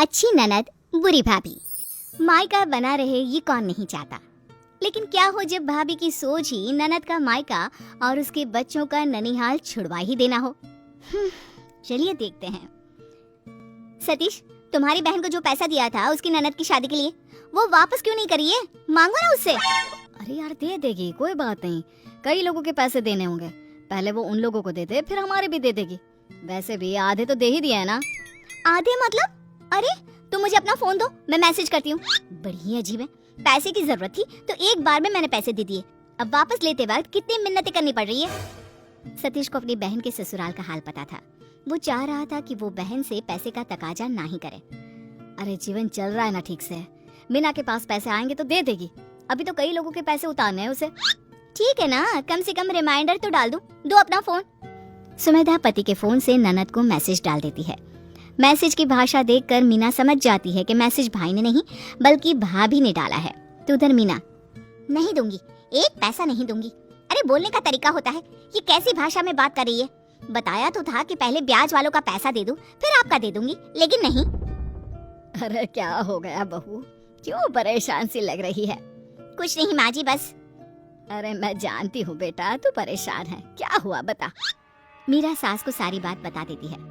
अच्छी ननद बुरी भाभी, मायका बना रहे ये कौन नहीं चाहता। लेकिन क्या हो जब भाभी की सोच ही ननद का मायका और उसके बच्चों का ननिहाल छुड़वा ही देना हो। चलिए देखते हैं। सतीश, तुम्हारी बहन को जो पैसा दिया था उसकी ननद की शादी के लिए, वो वापस क्यों नहीं करी है? मांगो ना उससे। अरे यार दे देगी, कोई बात नहीं। कई लोगों के पैसे देने होंगे, पहले वो उन लोगों को दे दे, फिर हमारे भी दे देगी। वैसे भी आधे तो दे ही दिया है ना। आधे मतलब? अरे तुम मुझे अपना फोन दो, मैं मैसेज करती हूँ। बड़ी अजीब है, पैसे की जरूरत थी तो एक बार में मैंने पैसे दे दिए, अब वापस लेते वक्त कितनी मिन्नतें करनी पड़ रही है। सतीश को अपनी बहन के ससुराल का हाल पता था। वो चाह रहा था कि वो बहन से पैसे का तकाजा ना ही करे। अरे जीवन चल रहा है ना ठीक से, मीना के पास पैसे आएंगे तो दे देगी। अभी तो कई लोगों के पैसे उतारने हैं उसे। ठीक है ना, कम से कम रिमाइंडर तो डाल दूं। दो अपना फोन। सुमेधा पति के फोन से ननद को मैसेज डाल देती है। मैसेज की भाषा देखकर मीना समझ जाती है कि मैसेज भाई ने नहीं बल्कि भाभी ने डाला है। तो उधर मीना, नहीं दूंगी, एक पैसा नहीं दूंगी। अरे बोलने का तरीका होता है, ये कैसी भाषा में बात कर रही है? बताया तो था कि पहले ब्याज वालों का पैसा दे दूं फिर आपका दे दूंगी, लेकिन नहीं। अरे क्या हो गया बहू, क्यों परेशान सी लग रही है? कुछ नहीं माँ जी, बस। अरे मैं जानती हूँ बेटा, तू परेशान है, क्या हुआ बता। मीरा सास को सारी बात बता देती है।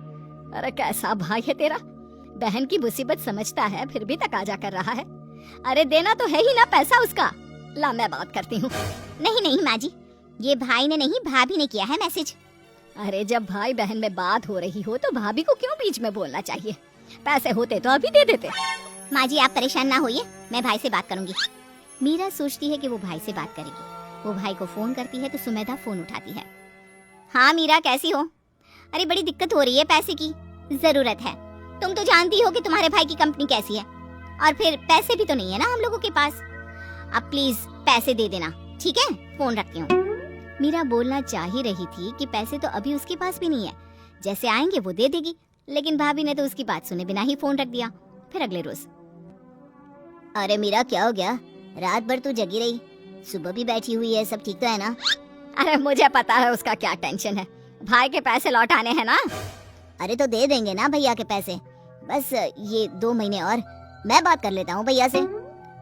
अरे कैसा भाई है तेरा, बहन की मुसीबत समझता है फिर भी तकाजा कर रहा है। अरे देना तो है ही ना पैसा उसका। ला मैं बात करती हूँ। नहीं नहीं माँ जी, ये भाई ने नहीं भाभी ने किया है मैसेज। अरे जब भाई बहन में बात हो रही हो तो भाभी को क्यों बीच में बोलना चाहिए? पैसे होते तो अभी दे देते। माँ जी आप परेशान ना होइए, मैं भाई से बात करूंगी। मीरा सोचती है कि वो भाई से बात करेगी। वो भाई को फोन करती है तो सुमेधा फोन उठाती है। हाँ मीरा, कैसी हो? अरे बड़ी दिक्कत हो रही है, पैसे की जरूरत है। तुम तो जानती हो कि तुम्हारे भाई की कंपनी कैसी है, और फिर पैसे भी तो नहीं है ना हम लोगों के पास। अब प्लीज पैसे दे देना, ठीक है? फोन रखती हूँ। मीरा बोलना चाह ही रही थी कि पैसे तो अभी उसके पास भी नहीं है, जैसे आएंगे वो दे देगी, लेकिन भाभी ने तो उसकी बात सुने बिना ही फोन रख दिया। फिर अगले रोज, अरे मीरा क्या हो गया? रात भर तू जगी रही, सुबह भी बैठी हुई है, सब ठीक तो है ना? अरे मुझे पता है उसका क्या टेंशन है, भाई के पैसे लौटाने हैं ना। अरे तो दे देंगे ना भैया के पैसे, बस ये 2 महीने और, मैं बात कर लेता हूँ भैया से।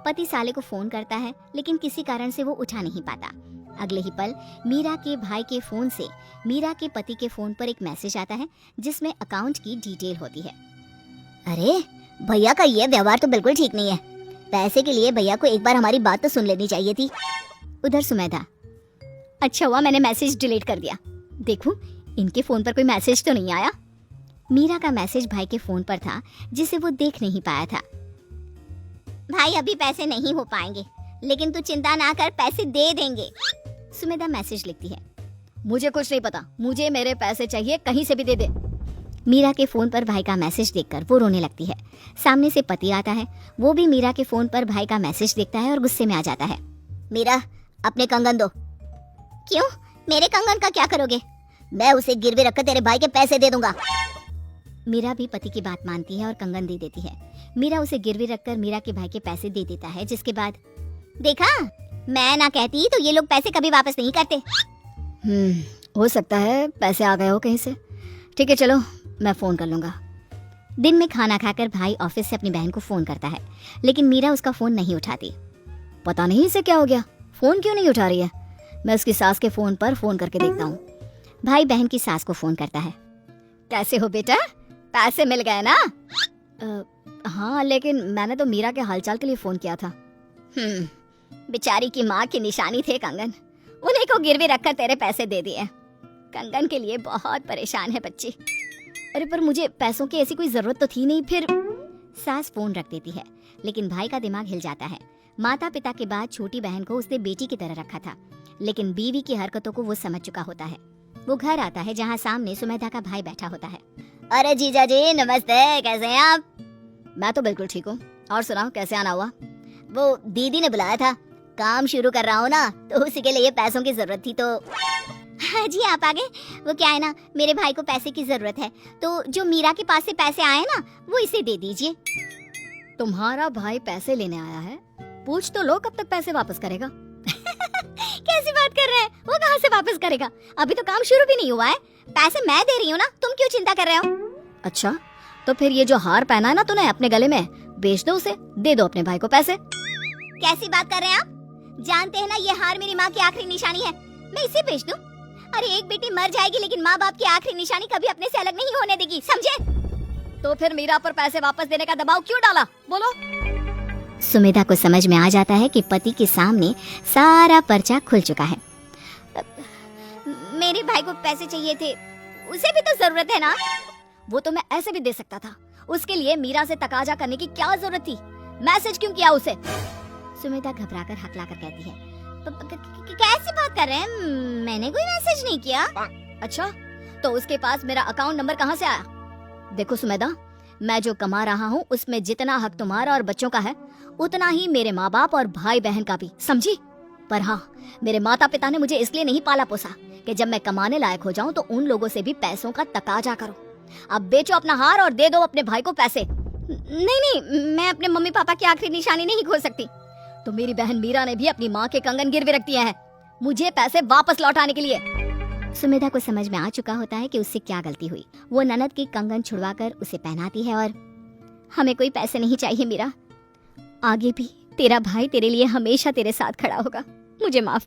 पति साले को फोन करता है लेकिन किसी कारण से वो उठा नहीं पाता। अगले ही पल मीरा के भाई के फोन से मीरा के पति के फोन पर एक मैसेज आता है जिसमें अकाउंट की डिटेल होती है। अरे भैया का ये व्यवहार तो बिल्कुल ठीक नहीं है, पैसे के लिए भैया को एक बार हमारी बात तो सुन लेनी चाहिए थी। उधर सुमेधा, अच्छा हुआ मैंने मैसेज डिलीट कर दिया, देखूं इनके फोन पर कोई मैसेज तो नहीं आया। मीरा का मैसेज भाई के फोन पर था जिसे वो देख नहीं पाया था। भाई अभी पैसे नहीं हो पाएंगे, लेकिन तू चिंता ना कर, पैसे दे देंगे। सुमेधा मैसेज लिखती है, मुझे कुछ नहीं पता, मुझे मेरे पैसे चाहिए, कहीं से भी दे दे। मीरा के फोन पर भाई का मैसेज देखकर वो रोने लगती है। सामने से पति आता है, वो भी मीरा के फोन पर भाई का मैसेज देखता है और गुस्से में आ जाता है। मीरा अपने कंगन दो। क्यों, मेरे कंगन का क्या करोगे? मैं उसे गिरवी रखकर तेरे भाई के पैसे दे दूंगा। मीरा भी पति की बात मानती है और कंगन दे देती है। मीरा उसे गिरवी रखकर मीरा के भाई के पैसे दे देता है, जिसके बाद देखा, मैं ना कहती तो ये लोग पैसे कभी वापस नहीं करते। हो सकता है पैसे आ गए हो कहीं से। ठीक है चलो, मैं फोन कर लूंगा। दिन में खाना खाकर भाई ऑफिस से अपनी बहन को फोन करता है, लेकिन मीरा उसका फोन नहीं उठाती। पता नहीं इसे क्या हो गया, फोन क्यों नहीं उठा रही है। मैं उसकी सास के फोन पर फोन करके देखता हूँ। भाई बहन की सास को फोन करता है। कैसे हो बेटा, पैसे मिल गए ना? हाँ, लेकिन मैंने तो मीरा के हालचाल के लिए फोन किया था। बेचारी की माँ की निशानी थे कंगन, उन्हीं को गिरवी रखकर तेरे पैसे दे दिए। कंगन के लिए बहुत परेशान है बच्ची। अरे पर मुझे पैसों की ऐसी कोई जरूरत तो थी नहीं। फिर सास फोन रख देती है, लेकिन भाई का दिमाग हिल जाता है। माता पिता के बाद छोटी बहन को उसने बेटी की तरह रखा था, लेकिन बीवी की हरकतों को वो समझ चुका होता है। वो घर आता है जहाँ सामने सुमेधा का भाई बैठा होता है। अरे जीजा जी नमस्ते, कैसे हैं आप? मैं तो बिल्कुल ठीक हूँ, और सुनाओ कैसे आना हुआ? वो दीदी ने बुलाया था, काम शुरू कर रहा हूँ ना, तो उसी के लिए पैसों की जरूरत थी। तो हाँ जी आप आ गए। वो क्या है ना, मेरे भाई को पैसे की जरूरत है, तो जो मीरा के पास से पैसे आए ना वो इसे दे दीजिए। तुम्हारा भाई पैसे लेने आया है? पूछ तो लो कब तक पैसे वापस करेगा। कैसी बात कर रहे हैं, वो कहाँ से वापस करेगा? अभी तो काम शुरू भी नहीं हुआ है, पैसे मैं दे रही हूँ ना, तुम क्यों चिंता कर रहे हो? अच्छा, तो फिर ये जो हार पहना है ना तूने अपने गले में, बेच दो उसे, दे दो अपने भाई को पैसे। कैसी बात कर रहे हैं आप? जानते हैं ना ये हार मेरी माँ की आखिरी निशानी है, मैं इसे बेच दूं? अरे एक बेटी मर जाएगी लेकिन माँ बाप की आखिरी निशानी कभी अपने से अलग नहीं होने देगी, समझे? तो फिर मीरा पर पैसे वापस देने का दबाव क्यों डाला, बोलो? सुमेधा को समझ में आ जाता है कि पति के सामने सारा पर्चा खुल चुका है। मेरे भाई को पैसे चाहिए थे, उसे भी तो जरूरत है ना। वो तो मैं ऐसे भी दे सकता था, उसके लिए मीरा से तकाजा करने की क्या जरूरत थी? मैसेज क्यों किया उसे? सुमेधा घबराकर हकलाकर कहती है, कैसी बात कर रहे हैं, मैंने कोई मैसेज नहीं किया। अच्छा, तो उसके पास मेरा अकाउंट नंबर कहाँ से आया? देखो सुमेधा, मैं जो कमा रहा हूँ उसमें जितना हक तुम्हारा और बच्चों का है उतना ही मेरे माँ बाप और भाई बहन का भी, समझी? पर हाँ, मेरे माता पिता ने मुझे इसलिए नहीं पाला पोसा कि जब मैं कमाने लायक हो जाऊं तो उन लोगों से भी पैसों का तकाजा करो। अब बेचो अपना हार और दे दो अपने भाई को पैसे। नहीं, मैं अपने मम्मी पापा की आखिरी निशानी नहीं खो सकती। तो मेरी बहन मीरा ने भी अपनी माँ के कंगन गिरवे रख दिए हैं मुझे पैसे वापस लौटाने के लिए। सुमेधा को समझ में आ चुका होता है कि उससे क्या गलती हुई। वो ननद की कंगन छुड़वाकर उसे पहनाती है और हमें कोई पैसे नहीं चाहिए मीरा, आगे भी तेरा भाई तेरे लिए हमेशा तेरे साथ खड़ा होगा, मुझे माफ